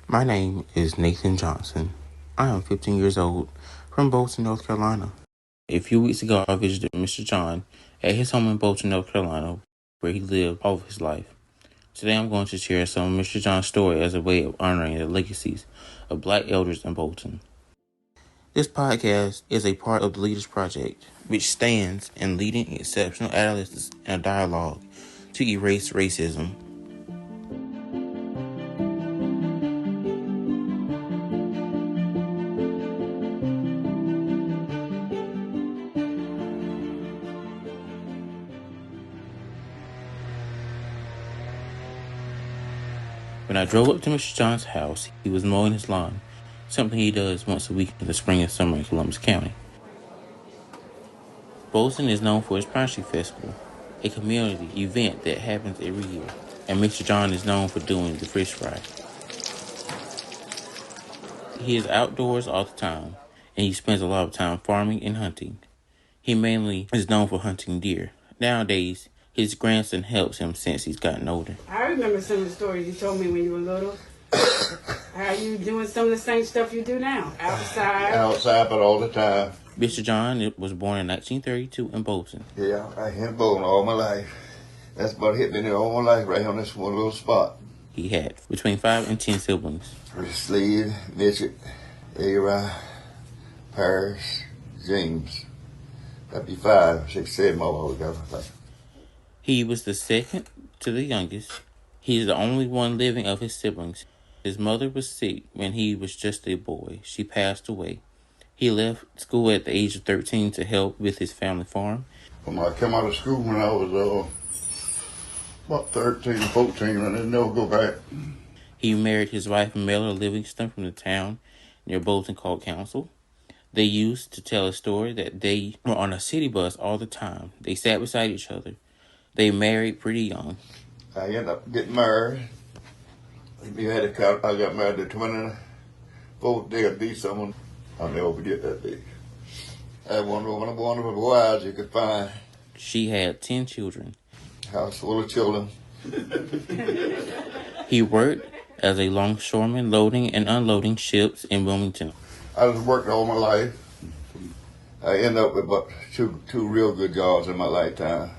My name is Nathan Johnson. I am 15 years old from Bolton, North Carolina. A few weeks ago, I visited Mr. John at his home in Bolton, North Carolina, where he lived all of his life. Today, I'm going to share some of Mr. John's story as a way of honoring the legacies of Black elders in Bolton. This podcast is a part of the Leaders Project, which stands in leading exceptional adolescents in a dialogue to erase racism. When I drove up to Mr. John's house, he was mowing his lawn, something he does once a week in the spring and summer in Columbus County. Bolton is known for its Pine Street Festival, a community event that happens every year, and Mr. John is known for doing the fish fry. He is outdoors all the time, and he spends a lot of time farming and hunting. He mainly is known for hunting deer. Nowadays, his grandson helps him since he's gotten older. I remember some of the stories you told me when you were little. How you doing some of the same stuff you do now? Outside, but all the time. Mr. John was born in 1932 in Bolton. Yeah, I hit Bolton all my life. That's about hit me there all my life, right on this one little spot. He had between 5 and 10 siblings. Sleeve, Vicic, Ara, Paris, James. That'd be 5, 6, 7 more altogether. He was the second to the youngest. He is the only one living of his siblings. His mother was sick when he was just a boy. She passed away. He left school at the age of 13 to help with his family farm. When I came out of school when I was about 13, 14, and I didn't never go back. He married his wife, Melissa Livingston, from the town near Bolton called Council. They used to tell a story that they were on a city bus all the time. They sat beside each other. They married pretty young. I ended up getting married. I got married the 24th day of December. I'll never forget that day. I had one of the wonderful wives you could find. She had 10 children. House full of children. He worked as a longshoreman loading and unloading ships in Wilmington. I just worked all my life. I ended up with about two real good jobs in my lifetime.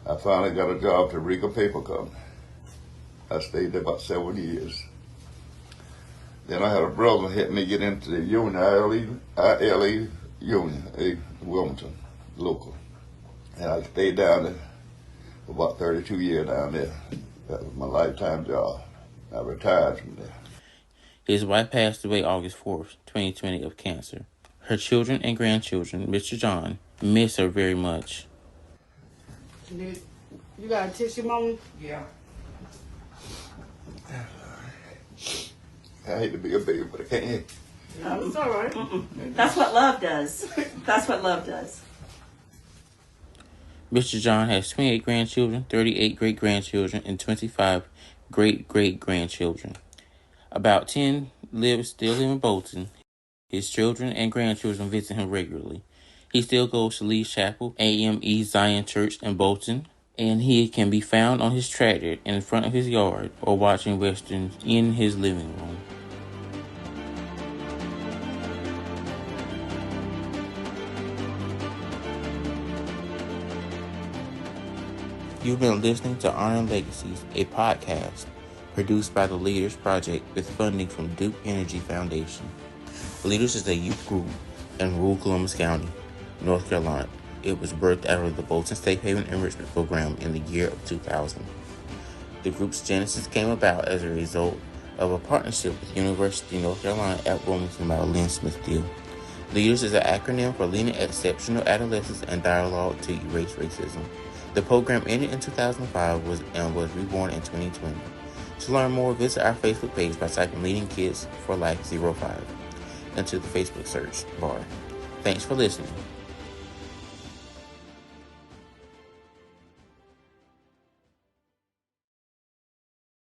I finally got a job to Riga Paper Company. I stayed there about 7 years. Then I had a brother help me get into the union, ILE union, Wilmington, local. And I stayed down there for about 32 years down there. That was my lifetime job. I retired from there. His wife passed away August 4th, 2020 of cancer. Her children and grandchildren, Mr. John, miss her very much. You got a tissue, Mama? Yeah. I hate to be a baby, but I can't. No, it's all right. That's what love does. That's what love does. Mr. John has 28 grandchildren, 38 great-grandchildren, and 25 great-great-grandchildren. About 10 still live in Bolton. His children and grandchildren visit him regularly. He still goes to Lee's Chapel, AME Zion Church in Bolton, and he can be found on his tractor in front of his yard or watching westerns in his living room. You've been listening to Honoring Legacies, a podcast produced by the Leaders Project with funding from Duke Energy Foundation. Leaders is a youth group in rural Columbus County, North Carolina. It was birthed out of the Bolton Safe Haven Enrichment Program in the year of 2000. The group's genesis came about as a result of a partnership with University of North Carolina at Wilmington by Lynn Smith Deal. Leaders is an acronym for Leading Exceptional Adolescents and Dialogue to Erase Racism. The program ended in 2005 and was reborn in 2020. To learn more, visit our Facebook page by typing Leading Kids for Life 05 into the Facebook search bar. Thanks for listening.